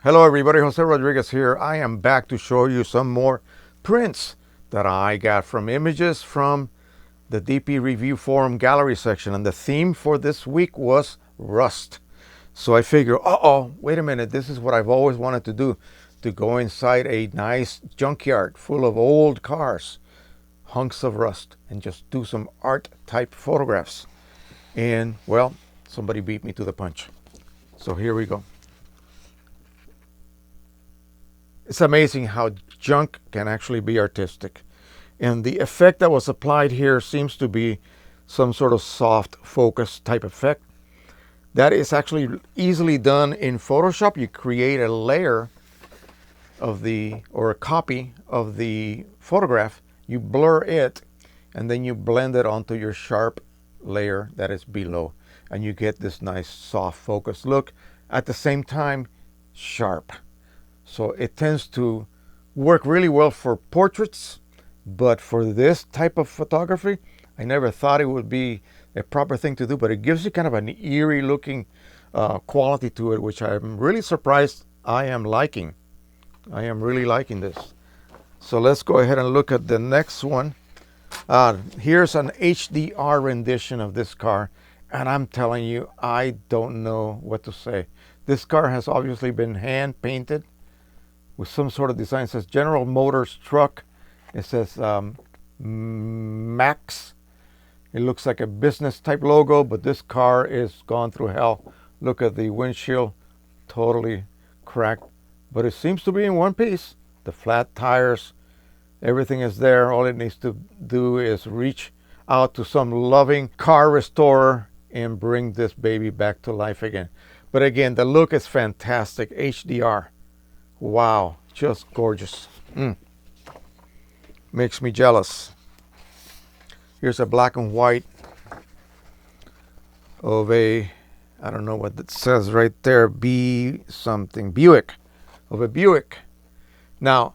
Hello everybody, Jose Rodriguez here. I am back to show you some more prints that I got from images from the DP Review Forum gallery section. And the theme for this week was rust. So I figure, wait a minute, this is what I've always wanted to do, to go inside a nice junkyard full of old cars, hunks of rust, and just do some art type photographs. And well, somebody beat me to the punch. So here we go. It's amazing how junk can actually be artistic. And the effect that was applied here seems to be some sort of soft focus type effect. That is actually easily done in Photoshop. You create a layer of or a copy of the photograph, you blur it, and then you blend it onto your sharp layer that is below. And you get this nice soft focus look, at the same time sharp. So it tends to work really well for portraits, but for this type of photography, I never thought it would be a proper thing to do, but it gives you kind of an eerie looking quality to it, which I'm really surprised I am liking. I am really liking this. So let's go ahead and look at the next one. Here's an HDR rendition of this car, and I'm telling you, I don't know what to say. This car has obviously been hand painted with some sort of design. It says General Motors truck. It says Max. It looks like a business type logo, but this car is gone through hell. Look at the windshield, totally cracked, but it seems to be in one piece. The flat tires, everything is there. All it needs to do is reach out to some loving car restorer and bring this baby back to life again. But again, the look is fantastic. HDR. Wow, just gorgeous. Makes me jealous. Here's a black and white of I don't know what it says right there, Buick, of a Buick. Now,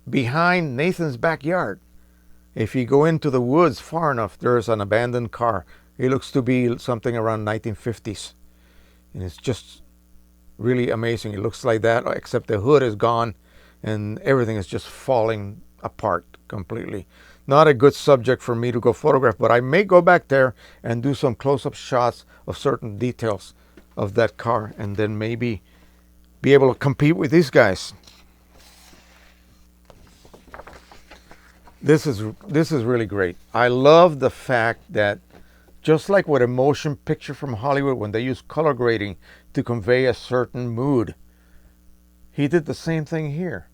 behind Nathan's backyard, if you go into the woods far enough, there's an abandoned car. It looks to be something around 1950s. And it's just really amazing. It looks like that, except the hood is gone and everything is just falling apart completely. Not a good subject for me to go photograph, but I may go back there and do some close-up shots of certain details of that car, and then maybe be able to compete with these guys. This is really great. I love the fact that, just like with a motion picture from Hollywood, when they use color grading to convey a certain mood, he did the same thing here.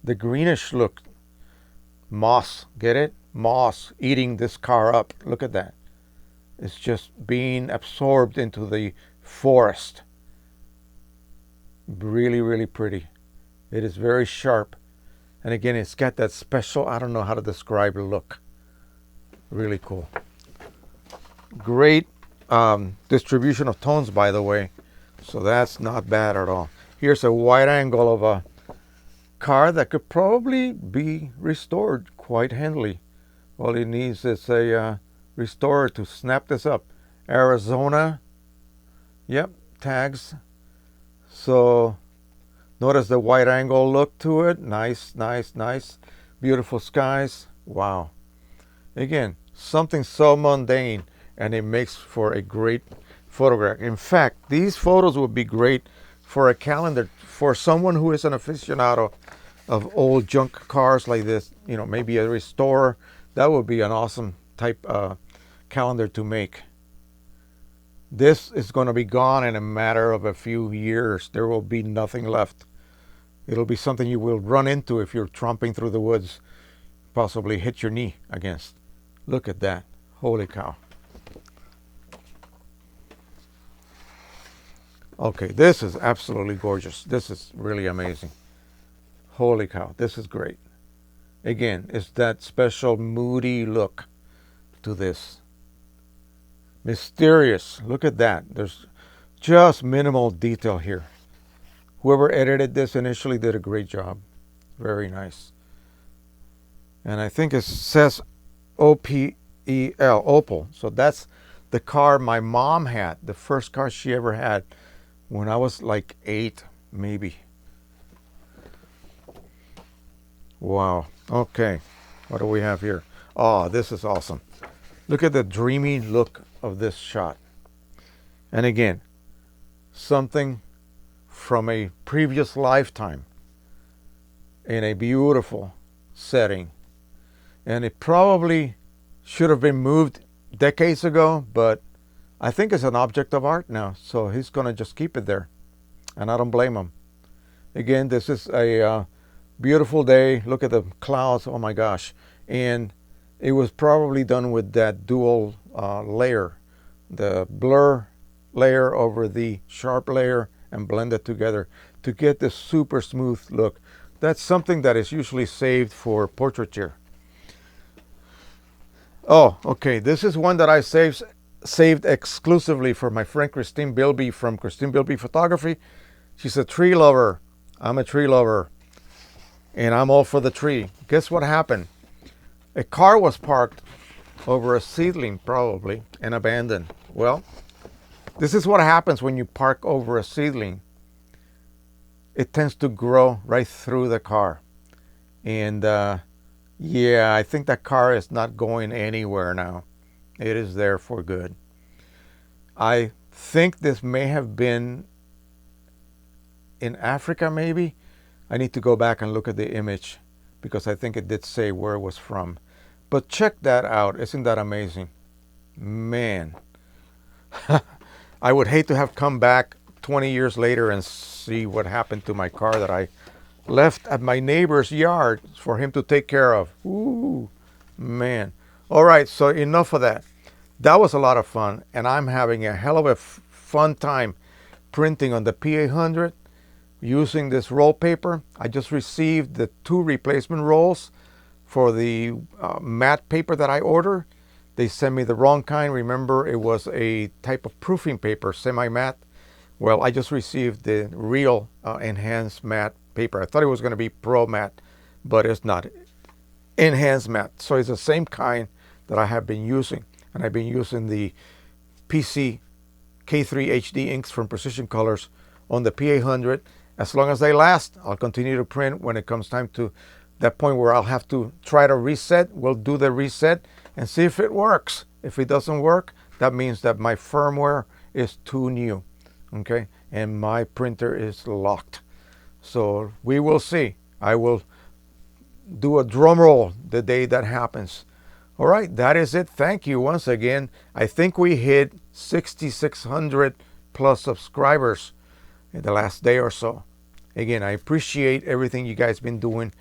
The greenish look, moss, get it? Moss eating this car up. Look at that. It's just being absorbed into the forest. Really, really pretty. It is very sharp. And again, it's got that special, I don't know how to describe the look. Really cool. Great distribution of tones, by the way. So that's not bad at all. Here's a wide angle of a car that could probably be restored quite handily. All it needs is a restorer to snap this up. Arizona. Yep, tags. So notice the wide angle look to it. Nice, nice, nice. Beautiful skies. Wow. Again, something so mundane, and it makes for a great photograph. In fact, these photos would be great for a calendar for someone who is an aficionado of old junk cars like this. You know, maybe a restorer. That would be an awesome type calendar to make. This is going to be gone in a matter of a few years. There will be nothing left. It'll be something you will run into if you're tromping through the woods, possibly hit your knee against. Look at that. Holy cow. Okay, this is absolutely gorgeous. This is really amazing. Holy cow, this is great. Again, it's that special moody look to this. Mysterious. Look at that. There's just minimal detail here. Whoever edited this initially did a great job. Very nice. And I think it says OPEL, Opal. So that's the car my mom had, the first car she ever had when I was like 8, maybe. Wow. Okay. What do we have here? Oh, this is awesome. Look at the dreamy look of this shot. And again, something from a previous lifetime in a beautiful setting. And it probably should have been moved decades ago, but I think it's an object of art now. So he's going to just keep it there. And I don't blame him. Again, this is a beautiful day. Look at the clouds. Oh my gosh. And it was probably done with that dual layer, the blur layer over the sharp layer, and blended together to get this super smooth look. That's something that is usually saved for portraiture. Oh, okay. This is one that I saved exclusively for my friend Christine Bilby from Christine Bilby Photography. She's a tree lover. I'm a tree lover. And I'm all for the tree. Guess what happened? A car was parked over a seedling, probably, and abandoned. Well, this is what happens when you park over a seedling. It tends to grow right through the car. And yeah, I think that car is not going anywhere now. It is there for good. I think this may have been in Africa, maybe. I need to go back and look at the image because I think it did say where it was from. But check that out. Isn't that amazing? Man. I would hate to have come back 20 years later and see what happened to my car that I left at my neighbor's yard for him to take care of. Ooh, man. All right, so enough of that. That was a lot of fun, and I'm having a hell of a fun time printing on the P800 using this roll paper. I just received the 2 replacement rolls for the matte paper that I ordered. They sent me the wrong kind. Remember, it was a type of proofing paper, semi-matte. Well, I just received the real enhanced matte paper. I thought it was going to be pro matte, but it's not. Enhanced matte. So it's the same kind that I have been using. And I've been using the PC K3 HD inks from Precision Colors on the P800. As long as they last, I'll continue to print. When it comes time to that point where I'll have to try to reset, we'll do the reset and see if it works. If it doesn't work, that means that my firmware is too new, okay? And my printer is locked. So we will see. I will do a drum roll the day that happens. All right, that is it. Thank you once again. I think we hit 6,600 plus subscribers in the last day or so. Again, I appreciate everything you guys been doing.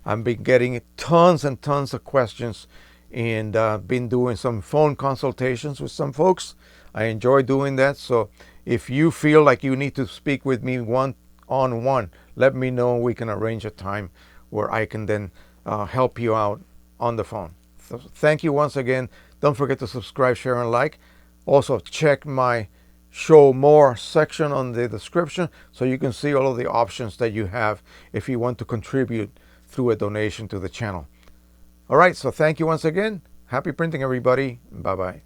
I've been getting tons and tons of questions, and been doing some phone consultations with some folks. I enjoy doing that. So if you feel like you need to speak with me one-on-one, let me know. We can arrange a time where I can then help you out on the phone. So thank you once again. Don't forget to subscribe, share, and like. Also, check my show more section on the description so you can see all of the options that you have if you want to contribute through a donation to the channel. All right, so thank you once again. Happy printing, everybody. Bye-bye.